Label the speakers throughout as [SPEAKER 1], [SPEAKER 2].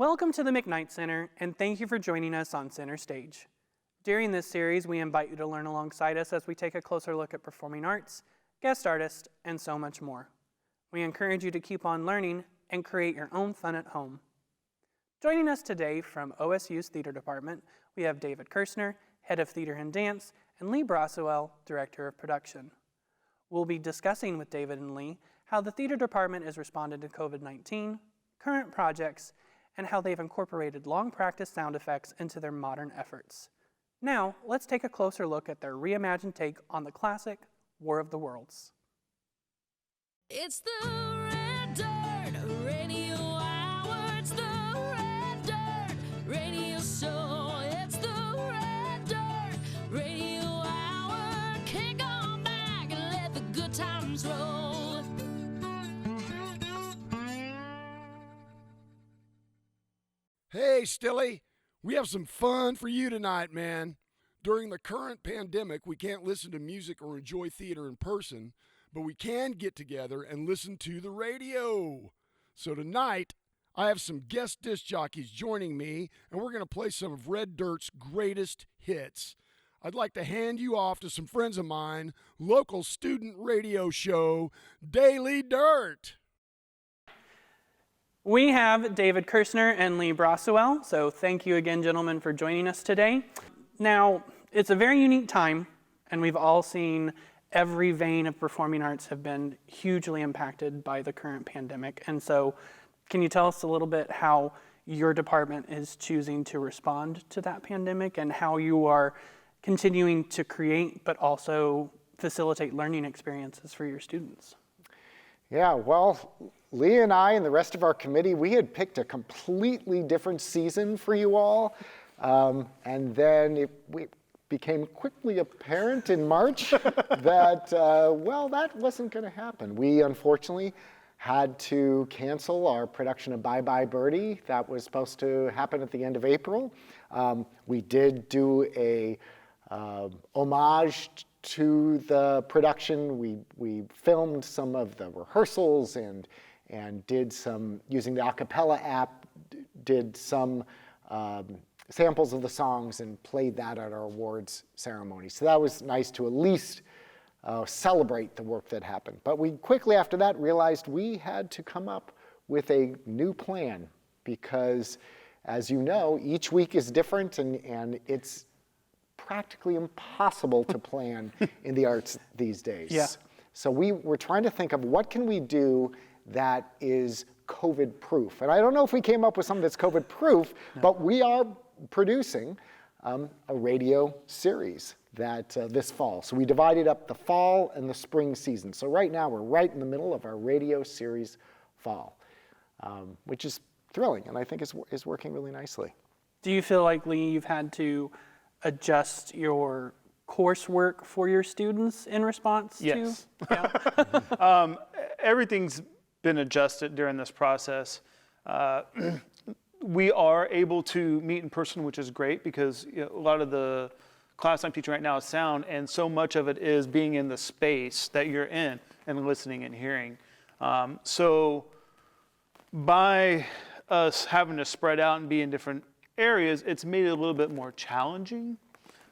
[SPEAKER 1] Welcome to the McKnight Center, and thank you for joining us on Center Stage. During this series, we invite you to learn alongside us as we take a closer look at performing arts, guest artists, and so much more. We encourage you to keep on learning and create your own fun at home. Joining us today from OSU's Theater Department, we have David Kersnar, Head of Theater and Dance, and Lee Brasuell, Director of Production. We'll be discussing with David and Lee how the Theater Department has responded to COVID-19, current projects, and how they've incorporated long practice sound effects into their modern efforts. Now, let's take a closer look at their reimagined take on the classic War of the Worlds.
[SPEAKER 2] It's the Red Dirt Radio Hour. It's the Red Dirt Radio Show. It's the Red Dirt Radio Hour. Kick on back and let the good times roll.
[SPEAKER 3] Hey, Stilly, we have some fun for you tonight, man. During the current pandemic, we can't listen to music or enjoy theater in person, but we can get together and listen to the radio. So tonight, I have some guest disc jockeys joining me, and we're going to play some of Red Dirt's greatest hits. I'd like to hand you off to some friends of mine, local student radio show, Daily Dirt.
[SPEAKER 1] We have David Kersnar and Lee Brasuell, so thank you again, gentlemen, for joining us today. Now, it's a very unique time, and we've all seen every vein of performing arts have been hugely impacted by the current pandemic. And so, can you tell us a little bit how your department is choosing to respond to that pandemic and how you are continuing to create, but also facilitate learning experiences for your students?
[SPEAKER 4] Yeah, well, Lee and I and the rest of our committee, we had picked a completely different season for you all. And then it became quickly apparent in March that, well, that wasn't going to happen. We unfortunately had to cancel our production of Bye Bye Birdie. That was supposed to happen at the end of April. We did do a homage to the production. We filmed some of the rehearsals and did some, using the a cappella app, did some samples of the songs and played that at our awards ceremony. So that was nice to at least celebrate the work that happened. But we quickly after that realized we had to come up with a new plan because, as you know, each week is different and it's practically impossible to plan in the arts these days.
[SPEAKER 1] Yeah.
[SPEAKER 4] So we were trying to think of what can we do that is COVID-proof. And I don't know if we came up with something that's COVID-proof, but we are producing a radio series that this fall. So we divided up the fall and the spring season. So right now we're right in the middle of our radio series fall, which is thrilling and I think is working really nicely.
[SPEAKER 1] Do you feel like, Lee, you've had to adjust your coursework for your students in response to?
[SPEAKER 5] Yes.
[SPEAKER 1] Yeah.
[SPEAKER 5] Everything's been adjusted during this process. We are able to meet in person, which is great because a lot of the class I'm teaching right now is sound, and so much of it is being in the space that you're in and listening and hearing. So by us having to spread out and be in different areas, it's made it a little bit more challenging,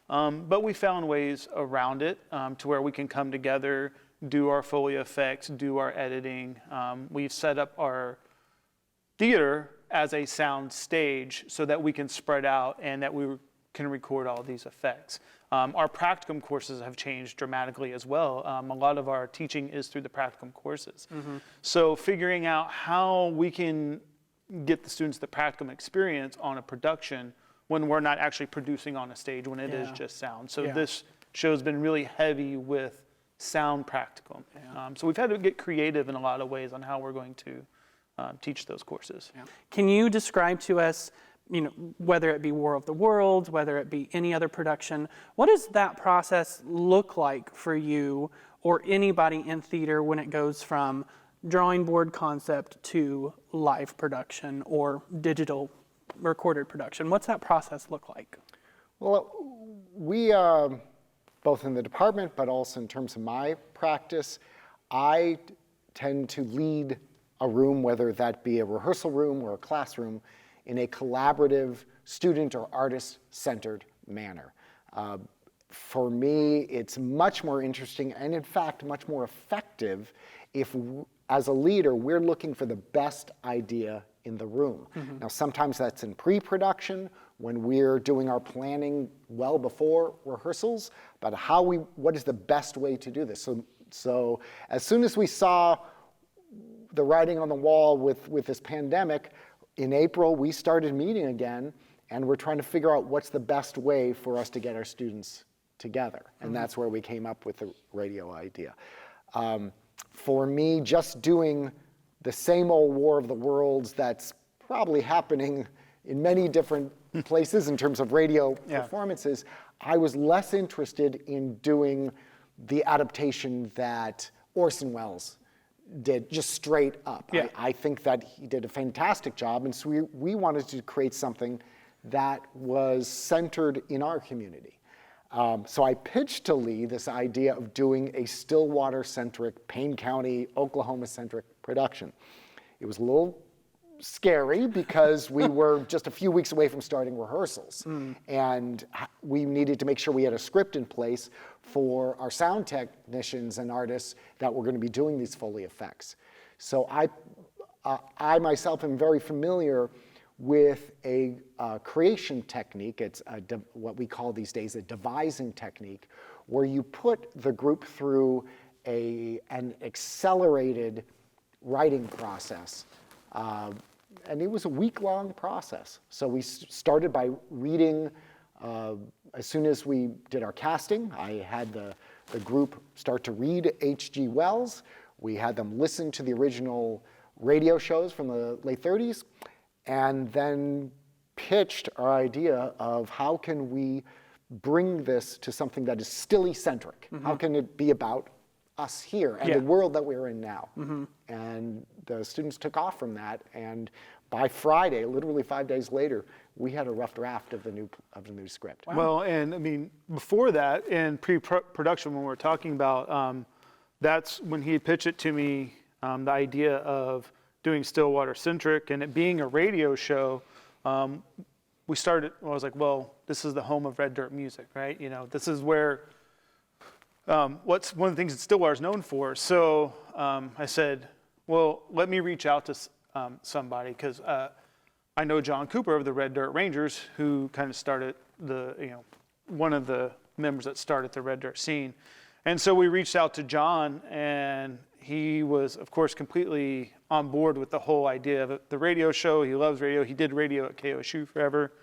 [SPEAKER 5] but we found ways around it to where we can come together, do our Foley FX, do our editing. We've set up our theater as a sound stage so that we can spread out and that we can record all these effects. Our practicum courses have changed dramatically as well. A lot of our teaching is through the practicum courses. Mm-hmm. So figuring out how we can get the students the practicum experience on a production when we're not actually producing on a stage, when it is just sound. So this show's been really heavy with sound practicum. Yeah. So we've had to get creative in a lot of ways on how we're going to teach those courses. Yeah.
[SPEAKER 1] Can you describe to us, whether it be War of the Worlds, whether it be any other production, what does that process look like for you or anybody in theater when it goes from drawing board concept to live production or digital recorded production? What's that process look like?
[SPEAKER 4] Well, we, both in the department, but also in terms of my practice, I tend to lead a room, whether that be a rehearsal room or a classroom, in a collaborative, student or artist-centered manner. For me, it's much more interesting and in fact much more effective if, as a leader, we're looking for the best idea in the room. Now, sometimes that's in pre-production when we're doing our planning well before rehearsals, but what is the best way to do this? So as soon as we saw the writing on the wall with this pandemic, in April, we started meeting again, and we're trying to figure out what's the best way for us to get our students together. And that's where we came up with the radio idea. For me, just doing the same old War of the Worlds that's probably happening in many different places in terms of radio performances, I was less interested in doing the adaptation that Orson Welles did, just straight up.
[SPEAKER 1] Yeah.
[SPEAKER 4] I think that he did a fantastic job, and so we wanted to create something that was centered in our community. So I pitched to Lee this idea of doing a Stillwater-centric, Payne County, Oklahoma-centric production. It was a little scary because we were just a few weeks away from starting rehearsals. And we needed to make sure we had a script in place for our sound technicians and artists that were going to be doing these Foley effects. So I myself am very familiar with a creation technique. It's what we call these days a devising technique, where you put the group through an accelerated writing process. And it was a week-long process. So we started by reading, as soon as we did our casting, I had the group start to read H.G. Wells. We had them listen to the original radio shows from the late 30s, and then pitched our idea of how can we bring this to something that is Stilly-centric? How can it be about us here and the world that we're in now? And the students took off from that, and by Friday, literally 5 days later, we had a rough draft of the new script.
[SPEAKER 5] Wow. Well, and I mean, before that, in pre-production, when we were talking about, that's when he pitched it to me, the idea of doing Stillwater-centric and it being a radio show. I was like, well, this is the home of red dirt music, right? You know, this is where, what's one of the things that Stillwater is known for. So I said, well, let me reach out to somebody, because I know John Cooper of the Red Dirt Rangers, who kind of started one of the members that started the Red Dirt scene. And so we reached out to John, and he was, of course, completely on board with the whole idea of the radio show. He loves radio. He did radio at KOSU forever.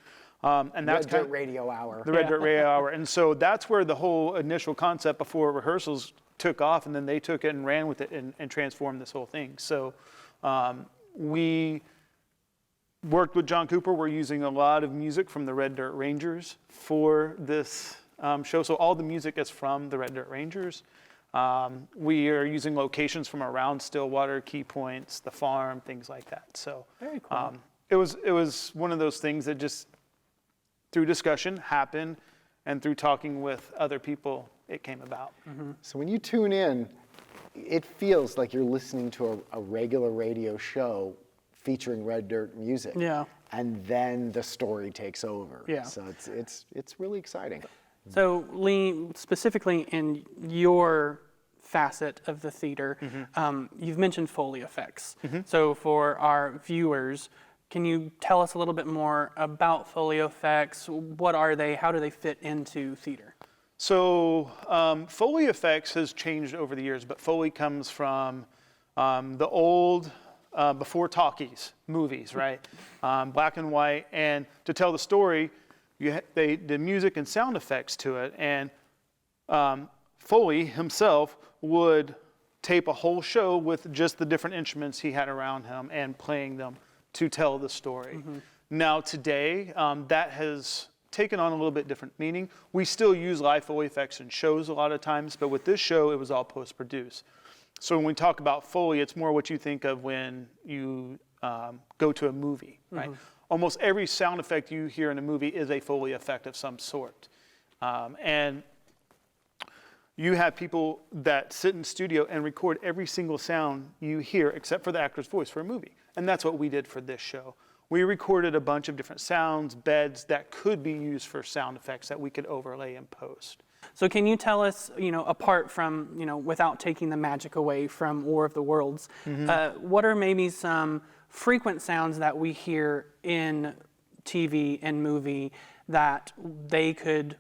[SPEAKER 5] And that's
[SPEAKER 4] Red Dirt Radio Hour.
[SPEAKER 5] The Red Dirt Radio Hour. And so that's where the whole initial concept before rehearsals took off, and then they took it and ran with it and transformed this whole thing. So we worked with John Cooper. We're using a lot of music from the Red Dirt Rangers for this show. So all the music is from the Red Dirt Rangers. We are using locations from around Stillwater, key points, the farm, things like that. So
[SPEAKER 1] very cool.
[SPEAKER 5] It was one of those things that just through discussion happened, and through talking with other people, it came about.
[SPEAKER 4] So when you tune in, it feels like you're listening to a regular radio show featuring Red Dirt music.
[SPEAKER 1] Yeah.
[SPEAKER 4] And then the story takes over.
[SPEAKER 1] Yeah.
[SPEAKER 4] So it's really exciting.
[SPEAKER 1] So Lee, specifically in your facet of the theater, you've mentioned Foley effects. So for our viewers, can you tell us a little bit more about Foley effects? What are they? How do they fit into theater?
[SPEAKER 5] So Foley effects has changed over the years, but Foley comes from the old, before talkies, movies, right? Black and white, and to tell the story, they did music and sound effects to it, and Foley himself would tape a whole show with just the different instruments he had around him and playing them to tell the story. Now today, that has taken on a little bit different meaning. We still use live Foley effects in shows a lot of times, but with this show, it was all post-produced. So when we talk about Foley, it's more what you think of when you go to a movie, right? Almost every sound effect you hear in a movie is a Foley effect of some sort. And you have people that sit in studio and record every single sound you hear except for the actor's voice for a movie. And that's what we did for this show. we recorded a bunch of different sounds, beds that could be used for sound effects that we could overlay in post.
[SPEAKER 1] So can you tell us, apart from, without taking the magic away from War of the Worlds, what are maybe some frequent sounds that we hear in TV and movie that they could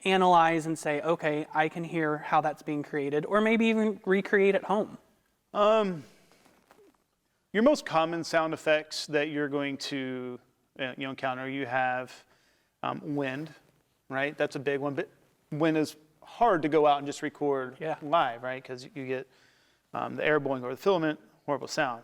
[SPEAKER 1] analyze and say, okay, I can hear how that's being created, or maybe even recreate at home?
[SPEAKER 5] Your most common sound effects that you're going to encounter, you have wind, right? That's a big one, but wind is hard to go out and just record live, right? Because you get the air blowing over the filament, horrible sound.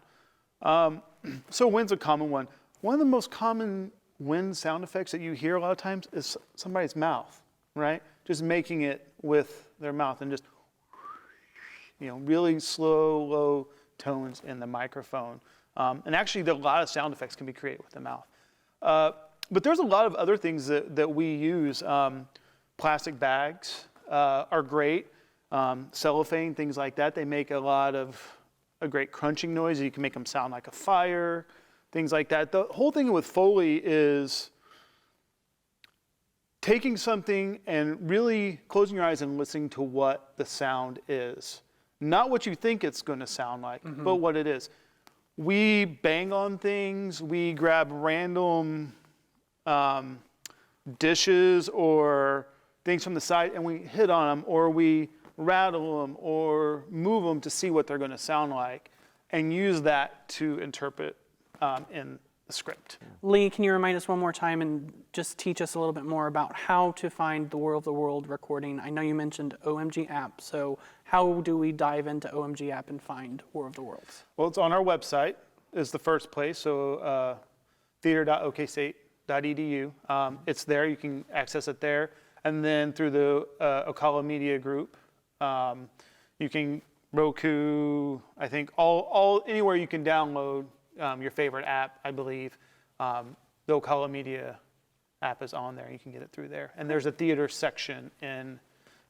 [SPEAKER 5] So wind's a common one. One of the most common wind sound effects that you hear a lot of times is somebody's mouth, right? Just making it with their mouth and just, really slow, low tones in the microphone. And actually, a lot of sound effects can be created with the mouth. But there's a lot of other things that we use. Plastic bags are great. Cellophane, things like that. They make a great crunching noise. You can make them sound like a fire, things like that. The whole thing with Foley is taking something and really closing your eyes and listening to what the sound is. Not what you think it's going to sound like, but what it is. We bang on things. We grab random dishes or things from the side and we hit on them, or we rattle them or move them to see what they're going to sound like and use that to interpret in the script.
[SPEAKER 1] Lee, can you remind us one more time and just teach us a little bit more about how to find the War of the World recording? I know you mentioned OMG App, so how do we dive into OMG App and find War of the Worlds?
[SPEAKER 5] Well, it's on our website is the first place, so theater.okstate.edu. It's there. You can access it there. And then through the Ocala Media Group, you can Roku, I think, anywhere you can download your favorite app, I believe. The Ocala Media app is on there. You can get it through there. And there's a theater section in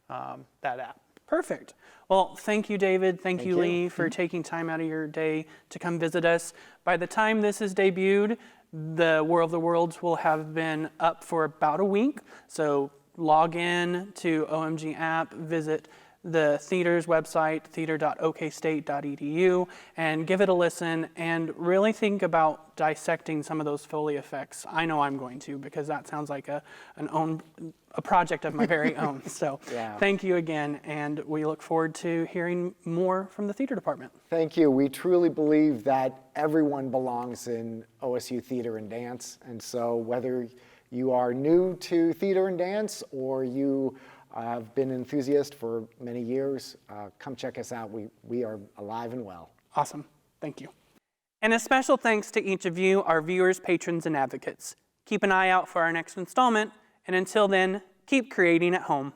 [SPEAKER 5] that app.
[SPEAKER 1] Perfect. Well, thank you, David. Thank you, Lee, for taking time out of your day to come visit us. By the time this is debuted, the War of the Worlds will have been up for about a week. So log in to OMG App, visit the theater's website, theater.okstate.edu, and give it a listen and really think about dissecting some of those Foley effects. I know I'm going to, because that sounds like a project of my very own. So thank you again, and we look forward to hearing more from the theater department.
[SPEAKER 4] Thank you. We truly believe that everyone belongs in OSU Theater and Dance, and so whether you are new to theater and dance or you have been an enthusiast for many years, come check us out. We are alive and well.
[SPEAKER 1] Awesome. Thank you. And a special thanks to each of you, our viewers, patrons, and advocates. Keep an eye out for our next installment, and until then, keep creating at home.